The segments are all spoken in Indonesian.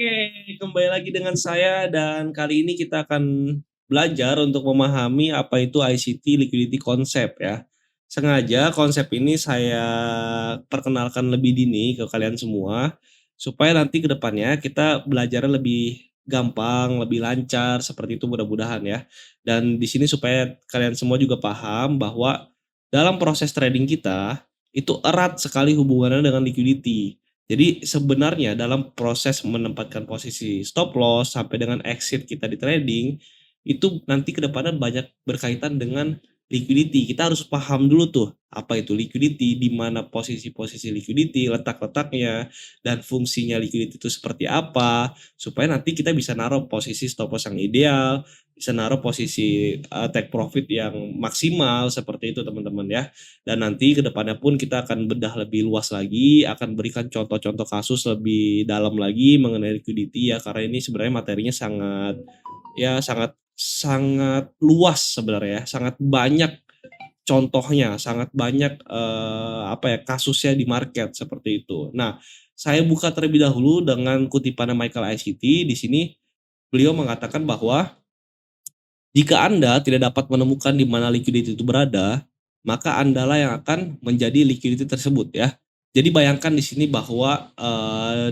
Oke, kembali lagi dengan saya dan kali ini kita akan belajar untuk memahami apa itu ICT Liquidity Concept ya. Sengaja konsep ini saya perkenalkan lebih dini ke kalian semua, supaya nanti ke depannya kita belajarnya lebih gampang, lebih lancar, seperti itu mudah-mudahan ya. Dan di sini supaya kalian semua juga paham bahwa dalam proses trading kita, itu erat sekali hubungannya dengan liquidity. Jadi sebenarnya dalam proses menempatkan posisi stop loss sampai dengan exit kita di trading, itu nanti ke depannya banyak berkaitan dengan liquidity. Kita harus paham dulu tuh, apa itu liquidity, di mana posisi-posisi liquidity, letak-letaknya, dan fungsinya liquidity itu seperti apa, supaya nanti kita bisa naruh posisi stop loss yang ideal, bisa naruh posisi take profit yang maksimal, seperti itu teman-teman ya. Dan nanti ke depannya pun kita akan bedah lebih luas lagi, akan berikan contoh-contoh kasus lebih dalam lagi mengenai liquidity ya, karena ini sebenarnya materinya sangat ya sangat sangat luas sebenarnya ya, sangat banyak contohnya, sangat banyak apa ya kasusnya di market seperti itu. Nah, saya buka terlebih dahulu dengan kutipannya Michael ICT. Di sini beliau mengatakan bahwa jika Anda tidak dapat menemukan di mana liquidity itu berada, maka Andalah yang akan menjadi liquidity tersebut ya. Jadi bayangkan di sini bahwa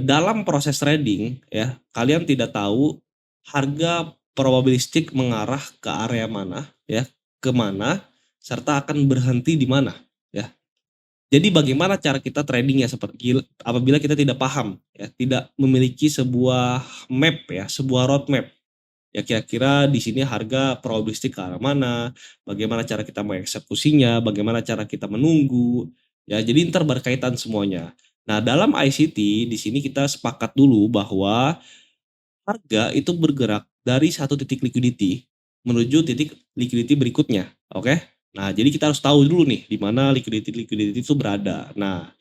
dalam proses trading ya, kalian tidak tahu harga probabilistik mengarah ke area mana ya, ke mana serta akan berhenti di mana ya. Jadi bagaimana cara kita trading ya seperti apabila kita tidak paham ya, tidak memiliki sebuah map ya, sebuah roadmap. Ya kira-kira di sini harga probabilistik ke arah mana, bagaimana cara kita mengeksekusinya, bagaimana cara kita menunggu, ya jadi ntar berkaitan semuanya. Nah dalam ICT di sini kita sepakat dulu bahwa harga itu bergerak dari satu titik liquidity menuju titik liquidity berikutnya, oke? Nah jadi kita harus tahu dulu nih di mana liquidity itu berada. Nah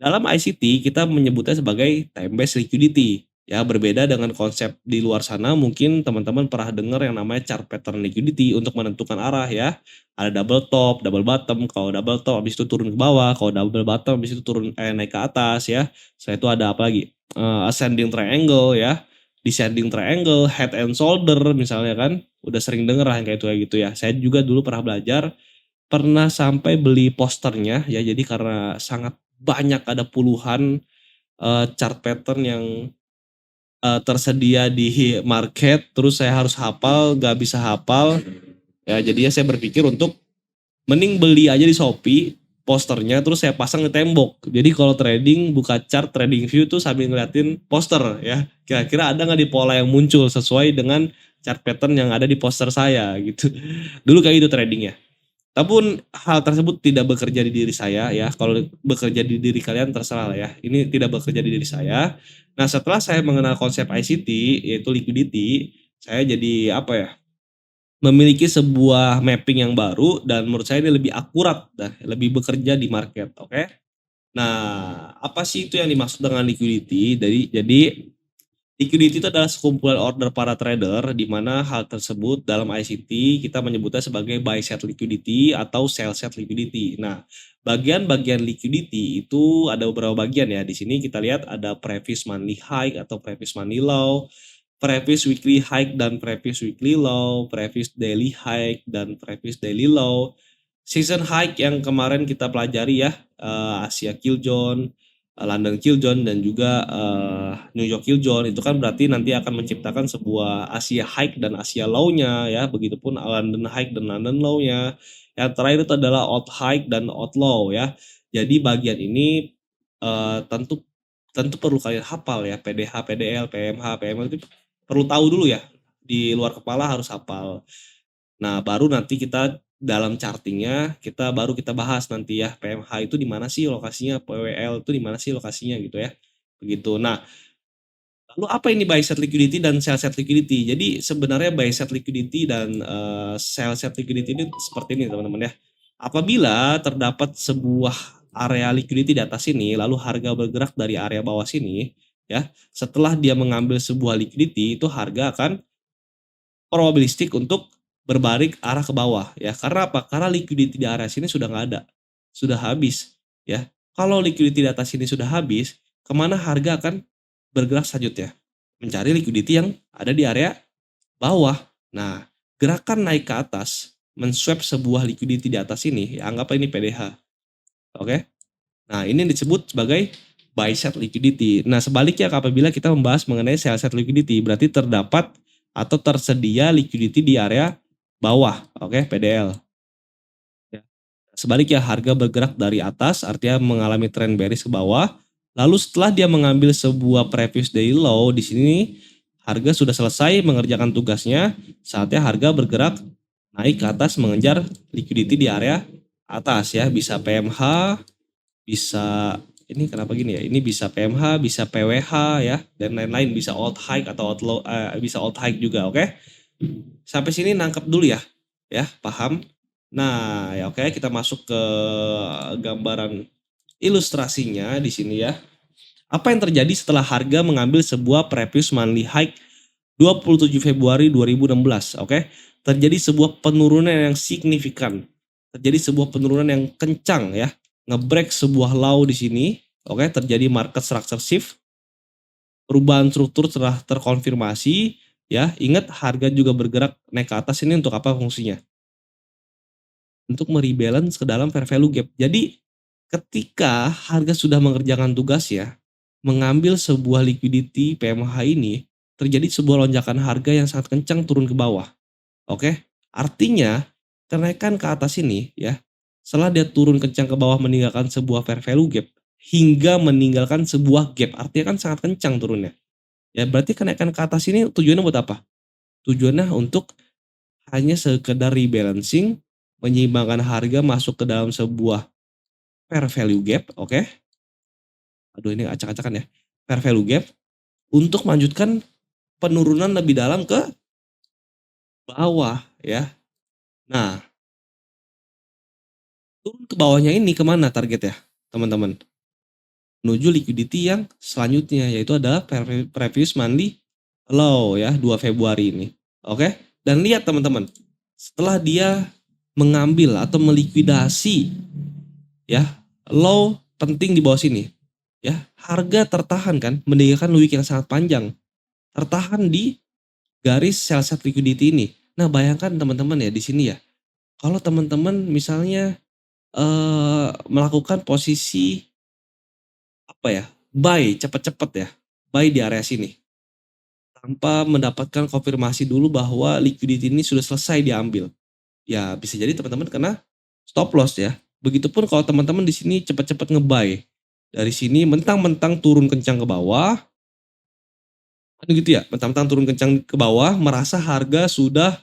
dalam ICT kita menyebutnya sebagai time based liquidity. Ya, berbeda dengan konsep di luar sana mungkin teman-teman pernah dengar yang namanya chart pattern liquidity untuk menentukan arah ya. Ada double top, double bottom, kalau double top habis itu turun ke bawah, kalau double bottom habis itu turun naik ke atas ya. Setelah itu ada apa lagi? Ascending triangle ya. Descending triangle, head and shoulder misalnya kan. Udah sering denger lah yang kayak gitu ya. Saya juga dulu pernah belajar, pernah sampai beli posternya ya, jadi karena sangat banyak ada puluhan chart pattern yang tersedia di market, terus saya harus hafal, gak bisa hafal ya, jadinya saya berpikir untuk mending beli aja di Shopee posternya terus saya pasang di tembok. Jadi kalau trading buka chart trading view tuh sambil ngeliatin poster ya, kira-kira ada nggak di pola yang muncul sesuai dengan chart pattern yang ada di poster saya gitu. Dulu kayak gitu tradingnya. Tapi hal tersebut tidak bekerja di diri saya ya. Kalau bekerja di diri kalian terserah lah ya. Ini tidak bekerja di diri saya. Nah setelah saya mengenal konsep ICT yaitu liquidity, saya jadi apa ya, memiliki sebuah mapping yang baru dan menurut saya ini lebih akurat dan lebih bekerja di market. Oke. Nah apa sih itu yang dimaksud dengan liquidity? Jadi liquidity itu adalah sekumpulan order para trader, di mana hal tersebut dalam ICT kita menyebutnya sebagai buy set liquidity atau sell set liquidity. Nah, bagian-bagian liquidity itu ada beberapa bagian ya. Di sini kita lihat ada previous monthly high atau previous monthly low, previous weekly high dan previous weekly low, previous daily high dan previous daily low. Season high yang kemarin kita pelajari ya, Asia Kiljon, London Kiljon dan juga New York Kiljon, itu kan berarti nanti akan menciptakan sebuah Asia High dan Asia Low-nya ya, begitupun London High dan London Low-nya. Yang terakhir itu adalah Out High dan Out Low ya. Jadi bagian ini tentu tentu perlu kalian hafal ya, PDH, PDL, PMH, PML itu perlu tahu dulu ya. Di luar kepala harus hafal. Nah, baru nanti kita dalam chartingnya baru kita bahas nanti ya, PMH itu di mana sih lokasinya, PWL itu di mana sih lokasinya gitu ya. Begitu. Nah, lalu apa ini buy set liquidity dan sell set liquidity? Jadi sebenarnya buy set liquidity dan sell set liquidity ini seperti ini teman-teman ya. Apabila terdapat sebuah area liquidity di atas sini, lalu harga bergerak dari area bawah sini, ya, setelah dia mengambil sebuah liquidity, itu harga akan probabilistik untuk berbalik arah ke bawah ya. Karena apa? Karena liquidity di area sini sudah nggak ada, sudah habis ya. Kalau liquidity di atas sini sudah habis, kemana harga akan bergerak selanjutnya? mencari liquidity yang ada di area bawah. Nah, gerakan naik ke atas, men-swap sebuah liquidity di atas ini, ya anggaplah ini PDH. Oke? Nah, ini disebut sebagai buy side liquidity. Nah, sebaliknya apabila kita membahas mengenai sell side liquidity, berarti terdapat atau tersedia liquidity di area bawah, oke, PDL. Ya. Sebaliknya harga bergerak dari atas, artinya mengalami trend bearish ke bawah. Lalu setelah dia mengambil sebuah previous daily low, di sini harga sudah selesai mengerjakan tugasnya, saatnya harga bergerak naik ke atas mengejar liquidity di area atas ya, bisa PMH, bisa ini kenapa gini ya? Ini bisa PMH, bisa PWH ya, dan lain-lain, bisa old high atau old low, bisa old high juga, oke? Sampai sini nangkep dulu ya, paham? Nah, ya oke, kita masuk ke gambaran ilustrasinya di sini ya. Apa yang terjadi setelah harga mengambil sebuah previous monthly high 27 Februari 2016, oke? Terjadi sebuah penurunan yang signifikan. Terjadi sebuah penurunan yang kencang ya. Ngebreak sebuah low di sini, oke? Terjadi market structure shift. Perubahan struktur telah terkonfirmasi ya. Ingat harga juga bergerak naik ke atas, ini untuk apa fungsinya? Untuk merebalance ke dalam fair value gap. Jadi ketika harga sudah mengerjakan tugas ya, mengambil sebuah liquidity PMH ini, terjadi sebuah lonjakan harga yang sangat kencang turun ke bawah. Oke? Artinya kenaikan ke atas ini ya, setelah dia turun kencang ke bawah meninggalkan sebuah fair value gap hingga meninggalkan sebuah gap, artinya kan sangat kencang turunnya. Ya berarti kenaikan ke atas ini tujuannya buat apa? Tujuannya untuk hanya sekedar rebalancing, menyeimbangkan harga masuk ke dalam sebuah fair value gap, oke? Aduh ini acak-acakan ya. Fair value gap untuk melanjutkan penurunan lebih dalam ke bawah ya. Nah, turun ke bawahnya ini kemana target ya teman-teman? Menuju liquidity yang selanjutnya, yaitu adalah previous monthly low ya, 2 Februari ini. Oke? Dan lihat teman-teman, setelah dia mengambil atau melikuidasi ya low penting di bawah sini ya, harga tertahan kan, meninggalkan wick yang sangat panjang, tertahan di garis sell side liquidity ini. Nah bayangkan teman-teman ya di sini ya, kalau teman-teman misalnya melakukan posisi apa ya, buy cepet-cepet ya, buy di area sini tanpa mendapatkan konfirmasi dulu bahwa liquidity ini sudah selesai diambil, ya bisa jadi teman-teman kena stop loss ya. Begitupun kalau teman-teman di sini cepet-cepet ngebuy dari sini, mentang-mentang turun kencang ke bawah, kan gitu ya, mentang-mentang turun kencang ke bawah, merasa harga sudah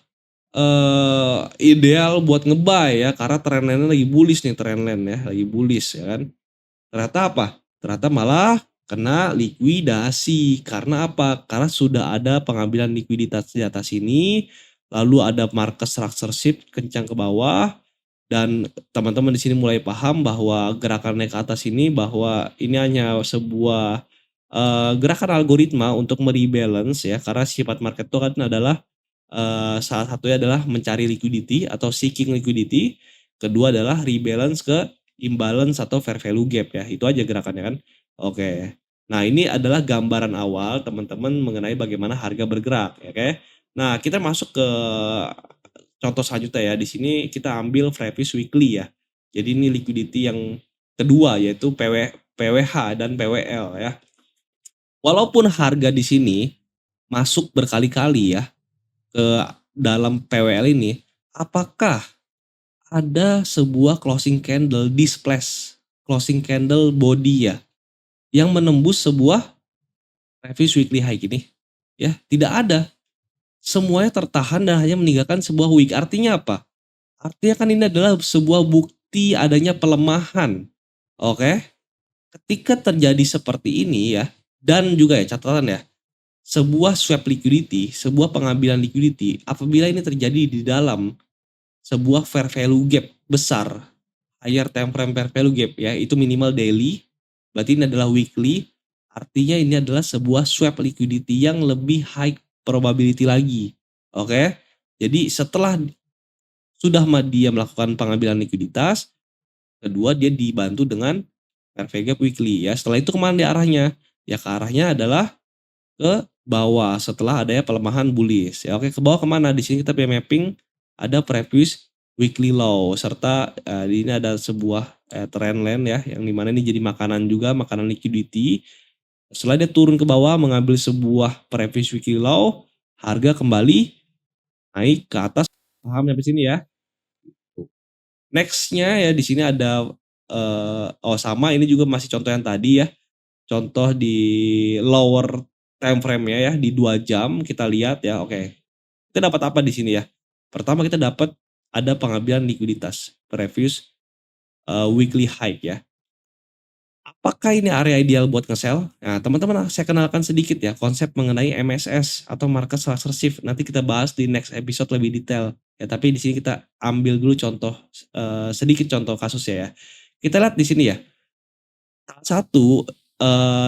ideal buat ngebuy ya, karena trendline lagi bullish nih, trendline ya, lagi bullish ya kan. Ternyata apa? Ternyata malah kena likuidasi. Karena apa? Karena sudah ada pengambilan likuiditas di atas ini, lalu ada market structure shift kencang ke bawah, dan teman-teman di sini mulai paham bahwa gerakan naik ke atas ini, bahwa ini hanya sebuah gerakan algoritma untuk merebalance ya, karena sifat market itu kan adalah salah satunya adalah mencari liquidity atau seeking liquidity, kedua adalah rebalance ke imbalance atau fair value gap ya, itu aja gerakannya kan. Oke. Nah ini adalah gambaran awal teman-teman mengenai bagaimana harga bergerak ya, oke. Nah kita masuk ke contoh selanjutnya ya, di sini kita ambil previous weekly ya. Jadi ini liquidity yang kedua yaitu PWH dan PWL ya. Walaupun harga di sini masuk berkali-kali ya ke dalam PWL ini, apakah ada sebuah closing candle displace, closing candle body ya, yang menembus sebuah previous weekly high ini? Ya, tidak ada. Semuanya tertahan dan hanya meninggalkan sebuah wick. Artinya apa? Artinya kan ini adalah sebuah bukti adanya pelemahan. Oke? Ketika terjadi seperti ini ya, dan juga ya catatan ya, sebuah swap liquidity, sebuah pengambilan liquidity, apabila ini terjadi di dalam sebuah fair value gap besar, higher time frame fair value gap ya, itu minimal daily, berarti ini adalah weekly, artinya ini adalah sebuah swap liquidity yang lebih high probability lagi. Oke? Jadi setelah sudah dia melakukan pengambilan likuiditas, kedua dia dibantu dengan fair value gap weekly ya. Setelah itu kemana dia arahnya? Ya ke arahnya adalah ke bawah setelah adanya pelemahan bullish ya. Oke, ke bawah kemana? Di sini kita punya mapping ada previous weekly low serta ini ada sebuah trend line ya yang dimana ini jadi makanan juga, makanan liquidity. Setelah dia turun ke bawah mengambil sebuah previous weekly low, harga kembali naik ke atas. Paham sampai sini ya? Nextnya ya di sini ada sama ini juga masih contoh yang tadi ya. Contoh di lower time frame-nya ya di 2 jam kita lihat ya. Oke. Kita dapat apa di sini ya? Pertama kita dapat ada pengambilan likuiditas previous weekly high ya. Apakah ini area ideal buat nge-sell? Nah, teman-teman saya kenalkan sedikit ya konsep mengenai MSS atau market structure shift. Nanti kita bahas di next episode lebih detail. Ya, tapi di sini kita ambil dulu contoh sedikit contoh kasus ya. Kita lihat di sini ya. Salah satu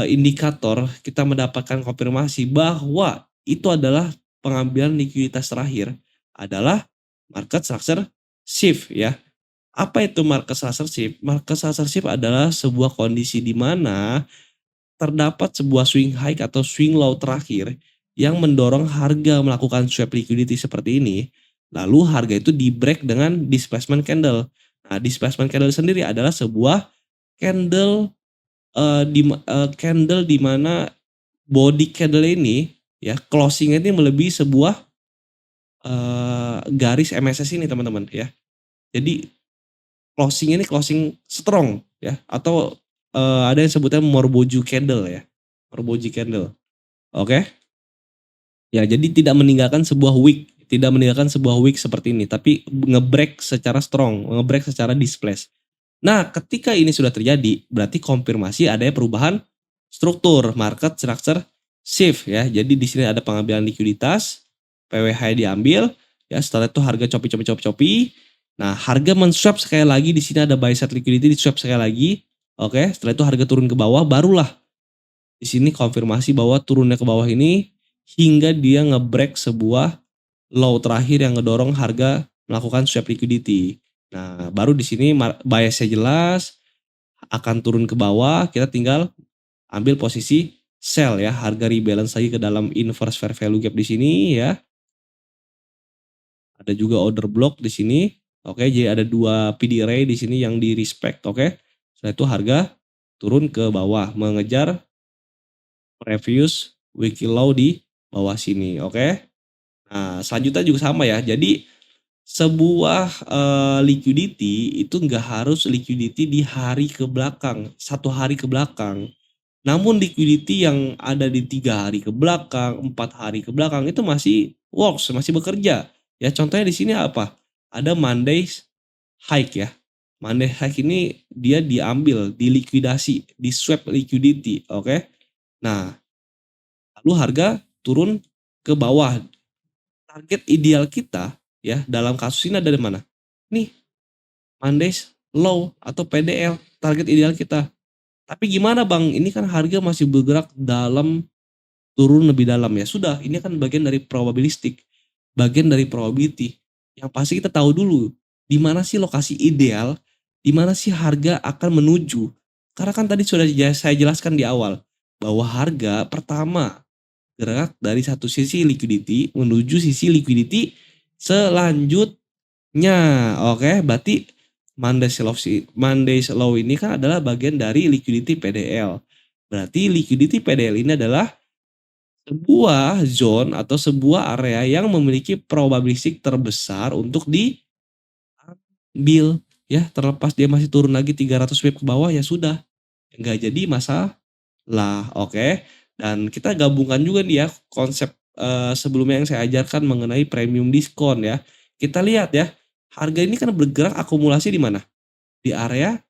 indikator kita mendapatkan konfirmasi bahwa itu adalah pengambilan likuiditas terakhir adalah market structure shift ya. Apa itu market structure shift? Market structure shift adalah sebuah kondisi di mana terdapat sebuah swing high atau swing low terakhir yang mendorong harga melakukan swap liquidity seperti ini. Lalu harga itu di break dengan displacement candle. Nah, displacement candle sendiri adalah sebuah candle candle di mana body candle ini ya closingnya ini melebihi sebuah garis MSS ini teman-teman ya. Jadi closing ini closing strong ya atau ada yang sebutnya Morboju candle ya. Morboju candle. Oke. Ya, jadi tidak meninggalkan sebuah wick, tidak meninggalkan sebuah wick seperti ini, tapi ngebreak secara strong, ngebreak secara displace. Nah, ketika ini sudah terjadi, berarti konfirmasi adanya perubahan struktur, market structure shift ya. Jadi di sini ada pengambilan likuiditas, PWH diambil, ya setelah itu harga copi. Nah, harga men-swap sekali lagi, di sini ada buy side liquidity di swap sekali lagi. Oke, setelah itu harga turun ke bawah, barulah di sini konfirmasi bahwa turunnya ke bawah ini hingga dia ngebreak sebuah low terakhir yang ngedorong harga melakukan swap liquidity. Nah, baru di sini biasnya jelas akan turun ke bawah, kita tinggal ambil posisi sell ya, harga rebalance lagi ke dalam inverse fair value gap di sini ya. Ada juga order block di sini. Oke, jadi ada 2 PD array di sini yang di respect, oke. Setelah itu harga turun ke bawah mengejar previous weekly low di bawah sini, oke. Nah, selanjutnya juga sama ya. Jadi sebuah liquidity itu nggak harus liquidity di hari ke belakang, 1 hari ke belakang. Namun liquidity yang ada di 3 hari ke belakang, 4 hari ke belakang itu masih works, masih bekerja. Ya contohnya di sini apa? Ada Monday's high ya. Monday high ini dia diambil, dilikuidasi, di swap liquidity, oke. Nah, lalu harga turun ke bawah. Target ideal kita ya dalam kasus ini ada di mana? Nih, Monday's low atau PDL, target ideal kita. Tapi gimana Bang? Ini kan harga masih bergerak dalam turun lebih dalam ya. Sudah, ini kan bagian dari probabilistik, bagian dari probability. Yang pasti kita tahu dulu di mana sih lokasi ideal, di mana sih harga akan menuju. Karena kan tadi sudah saya jelaskan di awal bahwa harga pertama gerak dari satu sisi liquidity menuju sisi liquidity selanjutnya. Oke, berarti Monday's low ini kan adalah bagian dari liquidity PDL. Berarti liquidity PDL ini adalah sebuah zone atau sebuah area yang memiliki probabilistik terbesar untuk diambil ya, terlepas dia masih turun lagi 300 pip ke bawah ya sudah, nggak jadi masalah. Oke. Dan kita gabungkan juga nih ya konsep sebelumnya yang saya ajarkan mengenai premium diskon ya. Kita lihat ya, harga ini kan bergerak akumulasi di mana? Di area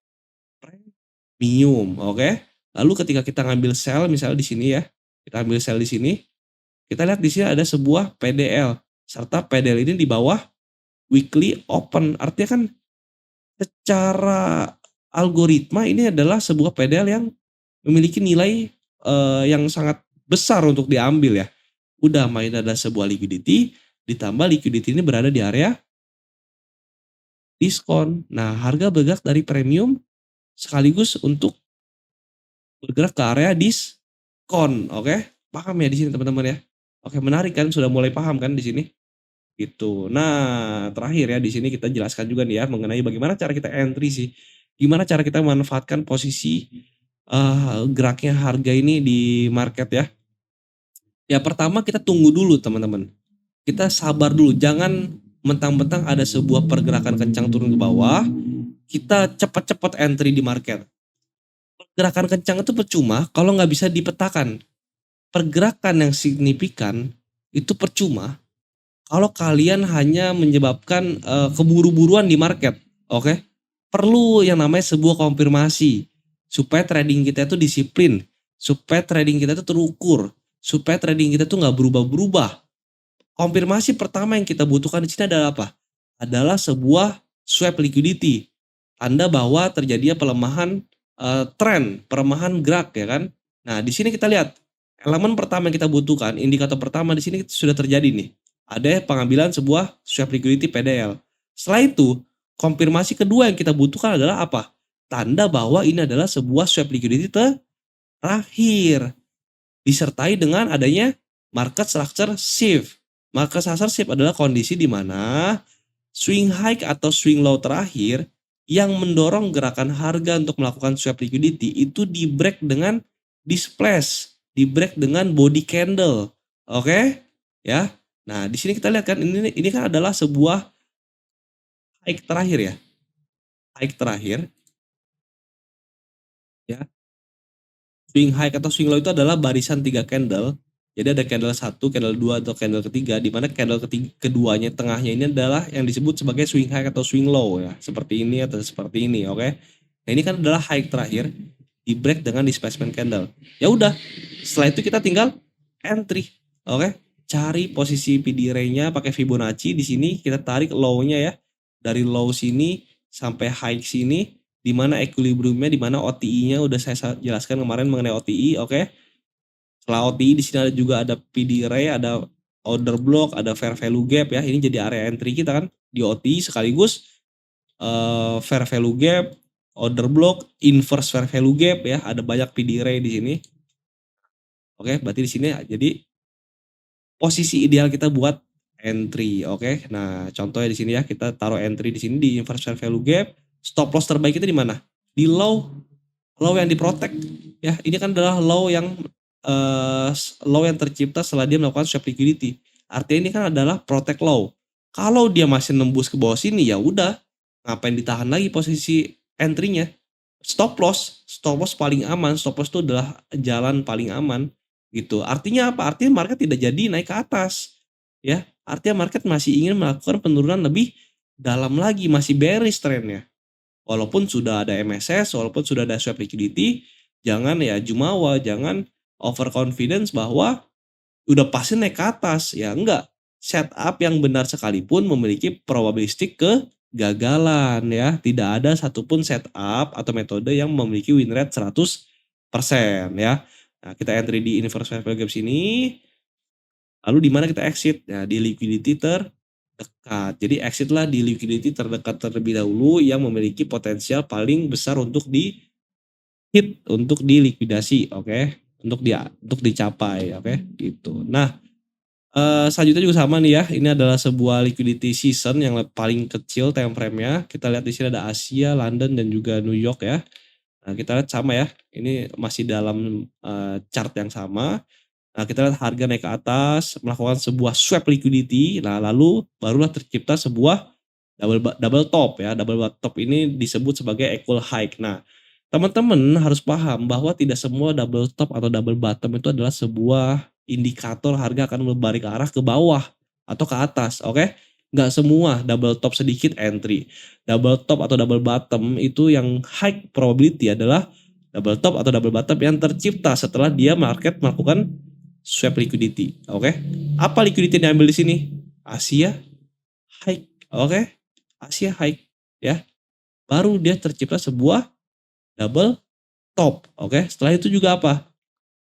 premium, oke. Lalu ketika kita ngambil sell misalnya di sini ya, kita ambil sell di sini, kita lihat di sini ada sebuah PDL serta PDL ini di bawah weekly open. Artinya kan secara algoritma ini adalah sebuah PDL yang memiliki nilai yang sangat besar untuk diambil ya. Udah main ada sebuah liquidity, ditambah liquidity ini berada di area diskon. Nah, harga bergerak dari premium sekaligus untuk bergerak ke area diskon, oke. Paham ya di sini teman-teman ya? Oke, menarik kan, sudah mulai paham kan di sini? Gitu. Nah, terakhir ya di sini kita jelaskan juga nih ya mengenai bagaimana cara kita entry sih. Gimana cara kita memanfaatkan posisi, geraknya harga ini di market ya. Ya pertama kita tunggu dulu teman-teman. Kita sabar dulu, jangan mentang-mentang ada sebuah pergerakan kencang turun ke bawah, kita cepat-cepat entry di market. Pergerakan kencang itu percuma kalau nggak bisa dipetakan. Pergerakan yang signifikan itu percuma kalau kalian hanya menyebabkan keburu-buruan di market, oke? Perlu yang namanya sebuah konfirmasi supaya trading kita itu disiplin, supaya trading kita itu terukur, supaya trading kita tuh nggak berubah-berubah. Konfirmasi pertama yang kita butuhkan di sini adalah apa? Adalah sebuah swap liquidity, tanda bahwa terjadinya pelemahan tren, pelemahan gerak ya kan. Nah di sini kita lihat elemen pertama yang kita butuhkan, indikator pertama di sini sudah terjadi nih. Ada pengambilan sebuah swap liquidity PDL. Setelah itu, konfirmasi kedua yang kita butuhkan adalah apa? Tanda bahwa ini adalah sebuah swap liquidity terakhir. Disertai dengan adanya market structure shift. Market structure shift adalah kondisi di mana swing high atau swing low terakhir yang mendorong gerakan harga untuk melakukan swap liquidity itu di break dengan displace, di break dengan body candle. Oke? Ya. Nah, di sini kita lihat kan ini kan adalah sebuah high terakhir ya. High terakhir ya. Swing high atau swing low itu adalah barisan 3 candle. Jadi ada candle 1, candle 2 atau candle ketiga, di mana candle keduanya tengahnya ini adalah yang disebut sebagai swing high atau swing low ya. Seperti ini atau seperti ini, oke. Nah, ini kan adalah high terakhir di break dengan displacement candle. Ya udah, setelah itu kita tinggal entry, oke. Cari posisi PD ray-nya pakai Fibonacci. Di sini kita tarik low-nya ya. Dari low sini sampai high sini, di mana equilibriumnya, di mana OTI-nya udah saya jelaskan kemarin mengenai OTI, oke. Setelah OTI di sini ada juga ada PD ray, ada order block, ada fair value gap ya. Ini jadi area entry kita kan di OTI sekaligus fair value gap, order block, inverse fair value gap ya. Ada banyak PD ray di sini. Oke, berarti di sini jadi posisi ideal kita buat entry, oke. Nah, contohnya di sini ya, kita taruh entry di sini di inverse fair value gap. Stop loss terbaik kita di mana? Di low yang diprotect ya. Ini kan adalah low yang tercipta setelah dia melakukan swap liquidity. Artinya ini kan adalah protect low. Kalau dia masih nembus ke bawah sini ya udah, ngapain ditahan lagi posisi entry-nya? Stop loss paling aman. Stop loss itu adalah jalan paling aman gitu. Artinya apa? Artinya market tidak jadi naik ke atas ya. Artinya market masih ingin melakukan penurunan lebih dalam lagi, masih bearish trennya. Walaupun sudah ada MSS, walaupun sudah ada swap liquidity, jangan ya jumawa, jangan overconfidence bahwa udah pasti naik ke atas. Ya enggak. Setup yang benar sekalipun memiliki probabilistik kegagalan ya. Tidak ada satupun setup atau metode yang memiliki win rate 100% ya. Nah, kita entry di inverse fair value gap sini. Lalu di mana kita exit? Nah, di liquidity terdekat. Jadi exitlah di liquidity terdekat terlebih dahulu yang memiliki potensial paling besar untuk di hit, untuk dilikuidasi, oke? Untuk dicapai, oke? Gitu. Nah, selanjutnya juga sama nih ya. Ini adalah sebuah liquidity season yang paling kecil time frame-nya. Kita lihat di sini ada Asia, London dan juga New York ya. Nah, kita lihat sama ya. Ini masih dalam chart yang sama. Nah, kita lihat harga naik ke atas, melakukan sebuah swap liquidity. Nah, lalu barulah tercipta sebuah double top ya. Double top ini disebut sebagai equal high. Nah, teman-teman harus paham bahwa tidak semua double top atau double bottom itu adalah sebuah indikator harga akan berbalik arah ke bawah atau ke atas, oke? Nggak semua double top sedikit entry. Double top atau double bottom itu yang high probability adalah double top atau double bottom yang tercipta setelah dia market melakukan swap liquidity, oke? Apa liquidity yang diambil di sini? Asia high, oke? Asia high ya. Baru dia tercipta sebuah double top, oke? Setelah itu juga apa?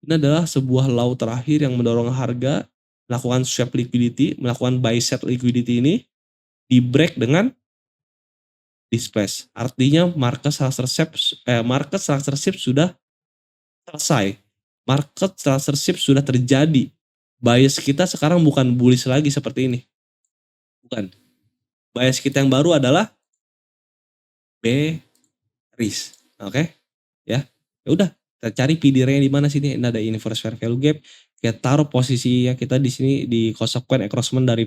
Ini adalah sebuah low terakhir yang mendorong harga melakukan swap liquidity, melakukan buy set liquidity ini di break dengan displace. Artinya market structure shift sudah selesai. Market censorship sudah terjadi. Bias kita sekarang bukan bullish lagi seperti ini, bukan. Bias kita yang baru adalah bearish, oke? Ya, ya udah, kita cari PDR-nya di mana sini? Ini ada inverse fair value gap. Kita taruh posisi ya kita di sini di consequent encroachment dari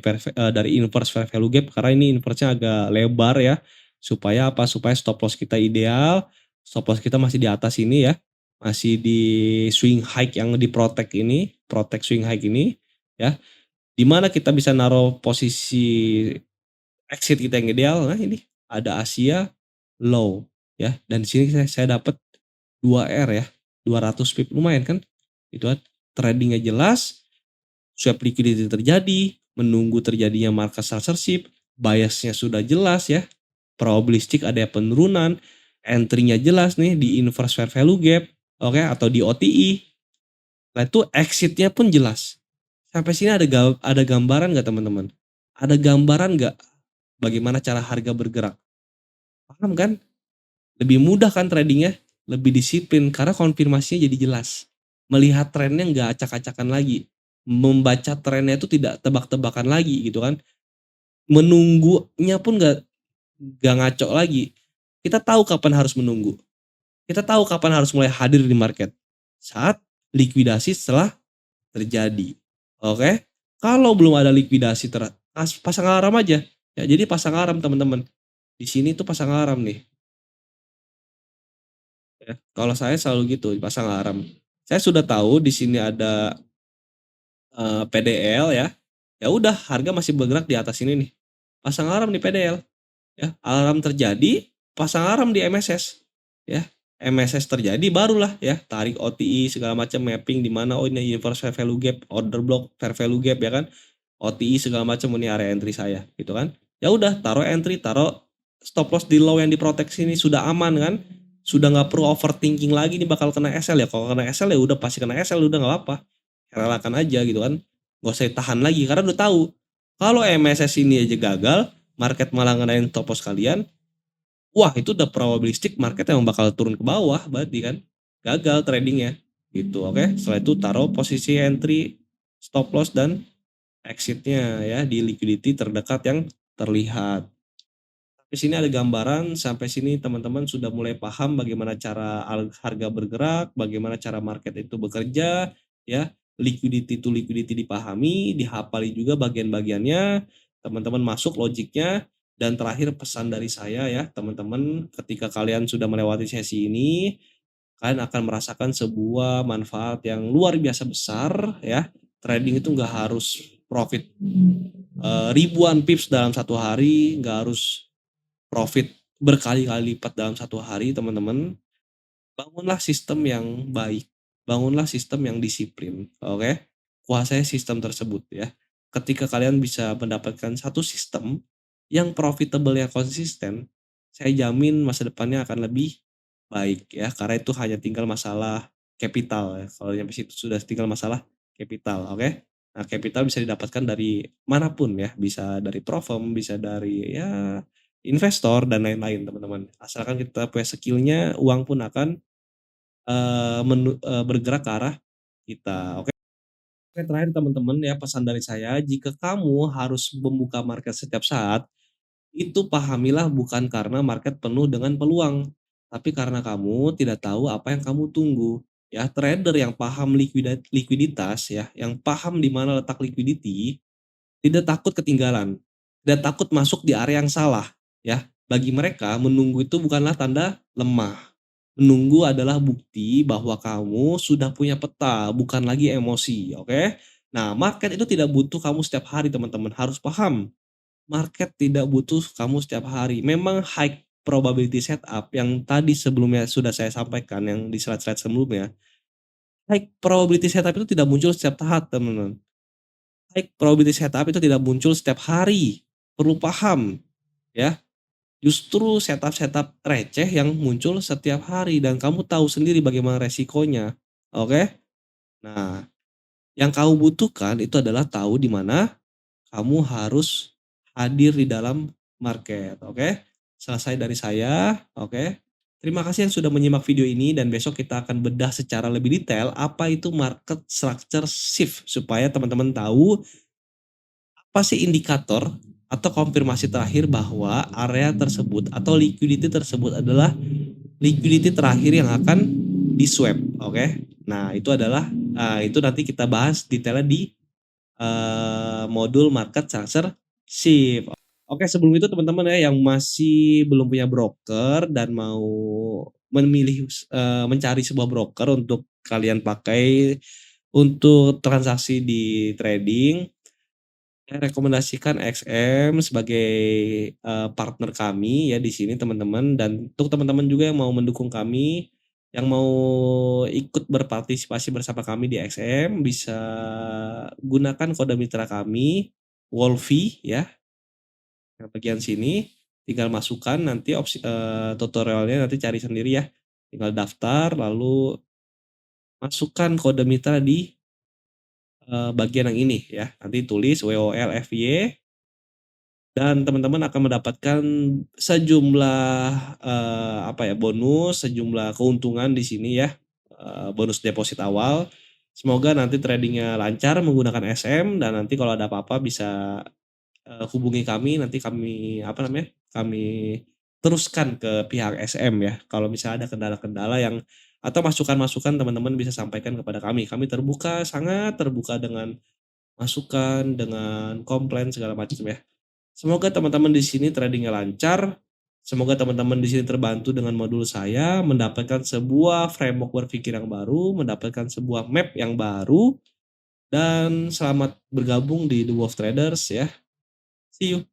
inverse fair value gap, karena ini inverse-nya agak lebar ya. Supaya apa? Supaya stop loss kita ideal. Stop loss kita masih di atas ini ya. Masih di swing high yang di protect swing high ini ya. Di mana kita bisa naruh posisi exit kita yang ideal. Nah, ini ada Asia low ya. Dan di sini saya dapat 2R ya, 200 pip, lumayan kan? Itu kan tradingnya jelas, swap liquidity terjadi, menunggu terjadinya market censorship, biasnya sudah jelas ya, probabilistik ada penurunan, entry-nya jelas nih di inverse fair value gap, oke, atau di OTI. Nah itu exit-nya pun jelas. Sampai sini ada gambaran nggak teman-teman? Ada gambaran nggak bagaimana cara harga bergerak? Paham kan? Lebih mudah kan tradingnya, lebih disiplin karena konfirmasinya jadi jelas. Melihat trennya nggak acak-acakan lagi. Membaca trennya itu tidak tebak-tebakan lagi gitu kan. Menunggunya pun nggak ngaco lagi. Kita tahu kapan harus menunggu. Kita tahu kapan harus mulai hadir di market. Saat likuidasi setelah terjadi. Oke? Kalau belum ada likuidasi pasang alarm aja. Ya, jadi pasang alarm teman-teman. Di sini tuh pasang alarm nih. Ya, kalau saya selalu gitu, pasang alarm. Saya sudah tahu di sini ada PDL ya. Ya udah, harga masih bergerak di atas ini nih. Pasang alarm di PDL ya. Alarm terjadi, pasang alarm di MSS ya. MSS terjadi barulah ya tarik OTI segala macam, mapping di mana, oh ini inverse fair value gap, order block fair value gap ya kan. OTI segala macam, ini area entry saya gitu kan. Ya udah, taruh entry, taruh stop loss di low yang diproteksi ini, sudah aman kan. Sudah nggak perlu overthinking lagi nih bakal kena SL ya. Kalau kena SL ya udah pasti kena SL, udah nggak apa-apa. Relakan aja gitu kan. Gak usah tahan lagi karena udah tahu. Kalau MSS ini aja gagal, market malah ngenain stop loss kalian, wah itu udah probabilistik market yang bakal turun ke bawah berarti kan. Gagal tradingnya gitu, oke. Setelah itu taruh posisi entry, stop loss dan exitnya ya di liquidity terdekat yang terlihat. Di sini ada gambaran, sampai sini teman-teman sudah mulai paham bagaimana cara harga bergerak, bagaimana cara market itu bekerja, ya. Liquidity to liquidity dipahami, dihafali juga bagian-bagiannya, teman-teman masuk logiknya, dan terakhir pesan dari saya ya, teman-teman, ketika kalian sudah melewati sesi ini, kalian akan merasakan sebuah manfaat yang luar biasa besar ya. Trading itu nggak harus profit ribuan pips dalam satu hari, nggak harus profit berkali-kali lipat dalam satu hari teman-teman. Bangunlah sistem yang baik, bangunlah sistem yang disiplin, oke? Kuasai sistem tersebut ya. Ketika kalian bisa mendapatkan satu sistem yang profitable yang konsisten, saya jamin masa depannya akan lebih baik ya, karena itu hanya tinggal masalah capital ya. Kalau nyampe situ sudah tinggal masalah capital, oke? Nah, capital bisa didapatkan dari manapun ya, bisa dari firm, bisa dari ya investor dan lain-lain teman-teman. Asalkan kita punya skillnya, uang pun akan bergerak ke arah kita, oke. Oke, terakhir teman-teman ya, pesan dari saya, jika kamu harus membuka market setiap saat, itu pahamilah bukan karena market penuh dengan peluang, tapi karena kamu tidak tahu apa yang kamu tunggu. Ya, trader yang paham likuiditas ya, yang paham di mana letak liquidity, tidak takut ketinggalan, tidak takut masuk di area yang salah ya. Bagi mereka menunggu itu bukanlah tanda lemah. Menunggu adalah bukti bahwa kamu sudah punya peta, bukan lagi emosi, oke? Nah, market itu tidak butuh kamu setiap hari, teman-teman. Harus paham, market tidak butuh kamu setiap hari. Memang high probability setup yang tadi sebelumnya sudah saya sampaikan, yang di slide-slide sebelumnya. High probability setup itu tidak muncul setiap tahap, teman-teman. High probability setup itu tidak muncul setiap hari. Perlu paham, ya. Justru setup-setup receh yang muncul setiap hari dan kamu tahu sendiri bagaimana resikonya. Oke? Nah, yang kamu butuhkan itu adalah tahu di mana kamu harus hadir di dalam market. Oke? Selesai dari saya. Oke? Terima kasih yang sudah menyimak video ini dan besok kita akan bedah secara lebih detail apa itu market structure shift supaya teman-teman tahu apa sih indikator atau konfirmasi terakhir bahwa area tersebut atau liquidity tersebut adalah liquidity terakhir yang akan di-swap, oke? Nah, itu adalah itu nanti kita bahas detailnya di modul market structure shift. Oke, sebelum itu teman-teman ya yang masih belum punya broker dan mau memilih mencari sebuah broker untuk kalian pakai untuk transaksi di trading, saya rekomendasikan XM sebagai partner kami ya di sini teman-teman, dan untuk teman-teman juga yang mau mendukung kami, yang mau ikut berpartisipasi bersama kami di XM bisa gunakan kode mitra kami Wolfie ya. Yang bagian sini tinggal masukkan nanti opsi tutorialnya nanti cari sendiri ya. Tinggal daftar lalu masukkan kode mitra di bagian yang ini ya. Nanti tulis WOLFY dan teman-teman akan mendapatkan sejumlah apa ya, bonus, sejumlah keuntungan di sini ya. Bonus deposit awal. Semoga nanti tradingnya lancar menggunakan SM dan nanti kalau ada apa-apa bisa hubungi kami, nanti kami apa namanya, kami teruskan ke pihak SM ya. Kalau misalnya ada kendala-kendala yang atau masukan-masukan teman-teman bisa sampaikan kepada kami. Kami terbuka, sangat terbuka dengan masukan, dengan komplain segala macam ya. Semoga teman-teman di sini tradingnya lancar. Semoga teman-teman di sini terbantu dengan modul saya, mendapatkan sebuah framework berpikir yang baru, mendapatkan sebuah map yang baru, dan selamat bergabung di The Wolf Traders ya. See you.